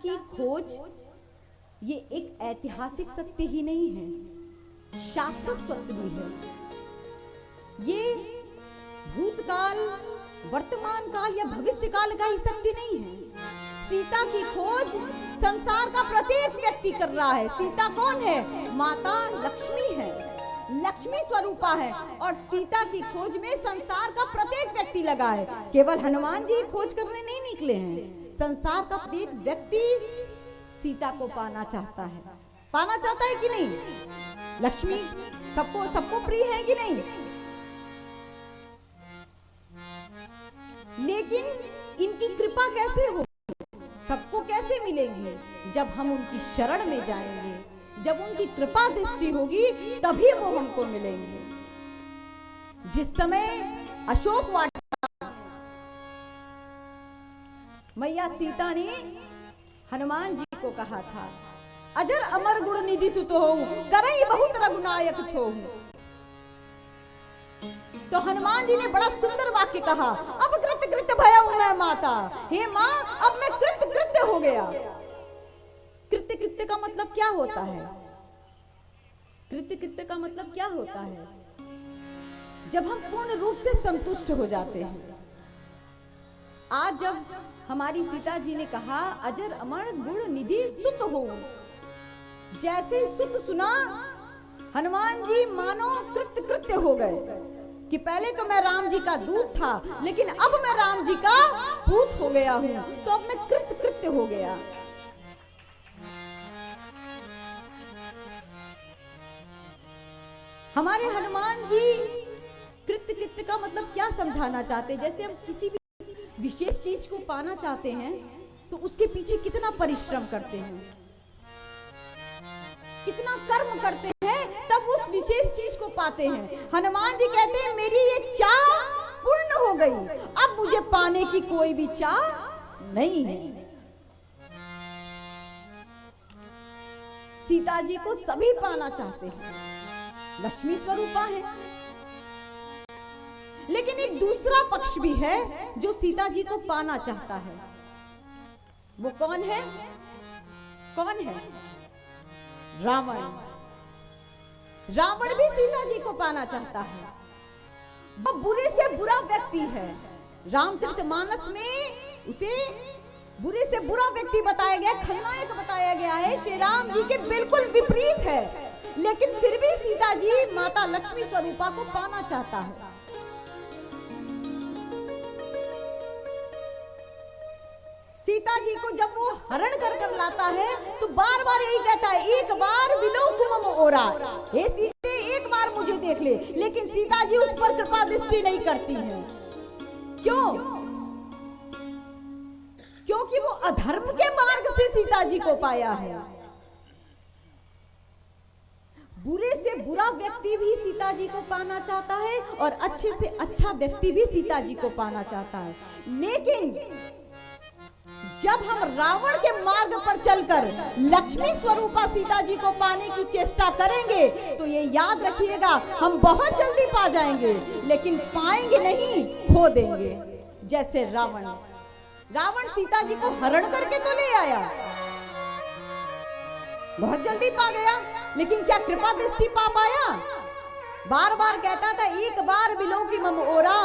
की खोज ये एक ऐतिहासिक सत्य ही नहीं है, शास्त्र सत्य भी है। ये भूतकाल, वर्तमान काल या भविष्य काल का ही सत्य नहीं है। सीता की खोज संसार का प्रत्येक व्यक्ति कर रहा है। सीता कौन है? माता लक्ष्मी है, लक्ष्मी स्वरूपा है, और सीता की खोज में संसार का प्रत्येक व्यक्ति लगा है। केवल हनुमान जी खोज करने नहीं निकले हैं, संसार का प्रत्येक व्यक्ति सीता को पाना चाहता है। पाना चाहता है कि नहीं? लक्ष्मी सबको प्रिय है कि नहीं? लेकिन इनकी कृपा कैसे हो, सबको कैसे मिलेंगे? जब हम उनकी शरण में जाएंगे, जब उनकी कृपा दृष्टि होगी, तभी वो हमको मिलेंगे। जिस समय अशोक वाटिका में मैया सीता ने हनुमान जी को कहा था, अजर अमर गुण निधि सुत होऊं, करई बहुत रघुनायक छोहूं। तो हनुमान जी ने बड़ा सुंदर वाक्य कहा, अब कृत कृत भयऊ मैं माता। हे माँ, अब मैं कृत कृत्य हो गया। कृत्य कृत्य का मतलब क्या होता है? कृत्य कृत्य का मतलब क्या होता है? जब हम पूर्ण रूप से संतुष्ट हो जाते हैं। आज जब हमारी सीता जी ने कहा अजर अमर गुण निधि सुत हो, जैसे ही सुत सुना, हनुमान जी मानो कृत्य कृत्य हो गए कि पहले तो मैं राम जी का दूत था, लेकिन अब मैं राम जी का पूत हो गया हूं, तो अब मैं कृत्य कृत्य हो गया। हमारे हनुमान जी कृत्य कृत्य का मतलब क्या समझाना चाहते हैं? जैसे हम किसी भी विशेष चीज को पाना चाहते हैं तो उसके पीछे कितना परिश्रम करते हैं, कितना कर्म करते हैं, तब उस विशेष चीज को पाते हैं। हनुमान जी कहते हैं मेरी ये चाह पूर्ण हो गई, अब मुझे पाने की कोई भी चाह नहीं है। सीता जी को सभी पाना चाहते हैं, लक्ष्मी स्वरूपा है। लेकिन एक दूसरा पक्ष भी है जो सीता जी को पाना चाहता है। वो कौन है? कौन है? रावण। रावण भी सीता जी को पाना चाहता है। वो बुरे से बुरा व्यक्ति है। रामचरितमानस में उसे बुरे से बुरा व्यक्ति बताया गया, खलनायक बताया गया है, श्री राम जी के बिल्कुल विपरीत है। लेकिन फिर भी सीता जी माता लक्ष्मी स्वरूपा को पाना चाहता है। सीता जी को जब वो हरण कर कर लाता है तो बार बार यही कहता है, एक बार विलोक मम ओरा, हे सीते एक बार मुझे देख ले। लेकिन सीता जी उस पर कृपा दृष्टि नहीं करती है। क्यों? क्योंकि वो अधर्म के मार्ग से सीता जी को पाया है। बुरे से बुरा व्यक्ति भी सीता जी को पाना चाहता है और अच्छे से अच्छा व्यक्ति भी सीता जी को पाना चाहता है। लेकिन जब हम रावण के मार्ग पर चलकर लक्ष्मी स्वरूपा सीता जी को पाने की चेष्टा करेंगे तो ये याद रखिएगा, हम बहुत जल्दी पा जाएंगे, लेकिन पाएंगे नहीं, खो देंगे। जैसे रावण सीता जी को हरण करके तो ले आया, बहुत जल्दी पा गया, लेकिन क्या कृपा दृष्टि पा पाया? बार बार कहता था, एक बार विलोकी मम ओरा,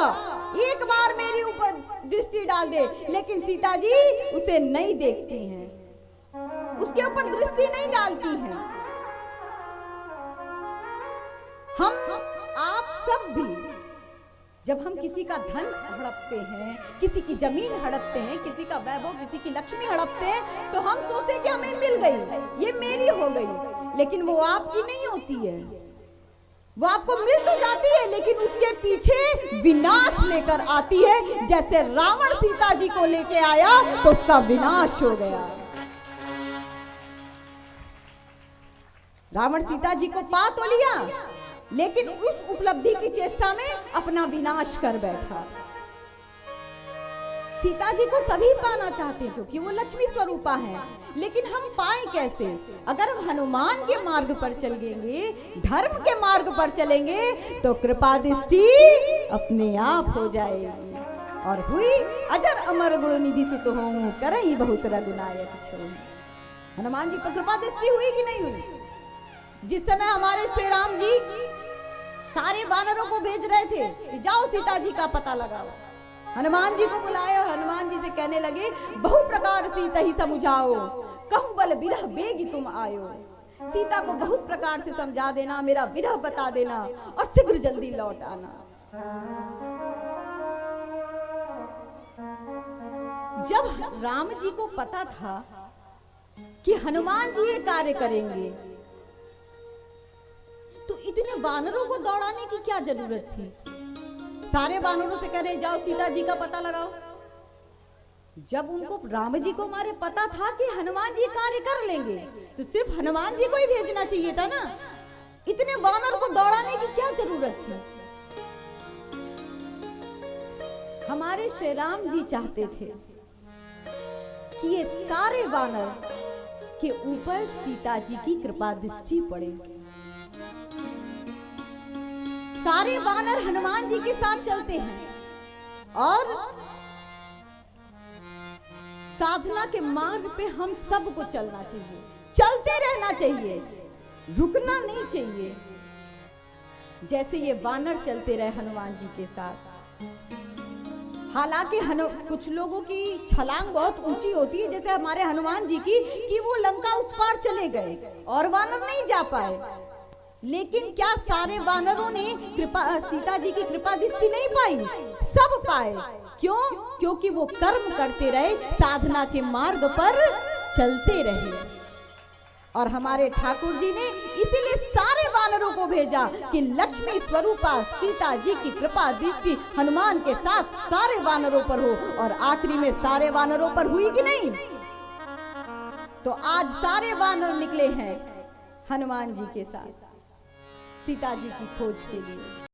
एक बार मेरे ऊपर दृष्टि डाल दे। लेकिन सीता जी उसे नहीं देखती हैं, उसके ऊपर दृष्टि नहीं डालती हैं। हम आप सब भी जब हम किसी का धन हड़पते हैं, किसी की जमीन हड़पते हैं, किसी का वैभव, किसी की लक्ष्मी हड़पते हैं, तो हम सोचते हैं कि हमें मिल गई, ये मेरी हो गई। लेकिन वो आपकी नहीं होती है। वो आपको मिल तो जाती है, लेकिन उसके पीछे विनाश लेकर आती है। जैसे रावण सीता जी को लेके आया तो उसका विनाश हो गया। रावण सीता जी को पा तो लिया, लेकिन उस उपलब्धि की चेष्टा में अपना विनाश कर बैठा। सीता जी को सभी पाना चाहते हैं क्योंकि वो लक्ष्मी स्वरूपा है, लेकिन हम पाए कैसे? अगर हम हनुमान के मार्ग पर चलेंगे, धर्म के मार्ग पर चलेंगे, तो कृपा दृष्टि अपने आप हो जाएगी। और हुई अजर अमर गुण निधि सुत होऊं करई बहुत रघुनायक छो। हनुमान जी पर कृपा दृष्टि हुई कि नहीं हुई? जिस समय हमारे श्री राम जी सारे वानरों को भेज रहे थे कि जाओ सीता जी का पता लगाओ, हनुमान जी को बुलाए और हनुमान जी से कहने लगे बहु प्रकार सीता ही समुझाओ, कहूं बल विरह बेग तुम आयो। सीता को बहुत प्रकार से समझा देना, मेरा विरह बता देना और शीघ्र जल्दी लौट आना। जब राम जी को पता था कि हनुमान जी ये कार्य करेंगे, तो इतने वानरों को दौड़ाने की क्या जरूरत थी? सारे वानरों से कह रहे जाओ सीता जी का पता लगाओ। जब उनको राम जी को मारे पता था कि हनुमान जी कार्य कर लेंगे, तो सिर्फ हनुमान जी को ही भेजना चाहिए था ना। इतने वानर को दौड़ाने की क्या जरूरत थी? हमारे श्री राम जी चाहते थे कि ये सारे वानर के ऊपर सीता जी की कृपा दृष्टि पड़े। सारे वानर हनुमान जी के साथ चलते हैं और साधना के मार्ग पे हम सबको चलना चाहिए, चलते रहना चाहिए, रुकना नहीं चाहिए। जैसे ये वानर चलते रहे हनुमान जी के साथ। हालांकि कुछ लोगों की छलांग बहुत ऊंची होती है, जैसे हमारे हनुमान जी की, कि वो लंका उस पार चले गए और वानर नहीं जा पाए। लेकिन क्या सारे वानरों ने सीता जी की कृपा दृष्टि नहीं पाई? सब पाए। क्यों? क्योंकि वो कर्म करते रहे, साधना के मार्ग पर चलते रहे। और हमारे ठाकुर जी ने इसीलिए सारे वानरों को भेजा कि लक्ष्मी स्वरूपा सीता जी की कृपा दृष्टि हनुमान के साथ सारे वानरों पर हो। और आखिरी में सारे वानरों पर हुई कि नहीं? तो आज सारे वानर निकले हैं हनुमान जी के साथ सीता जी की खोज के लिए।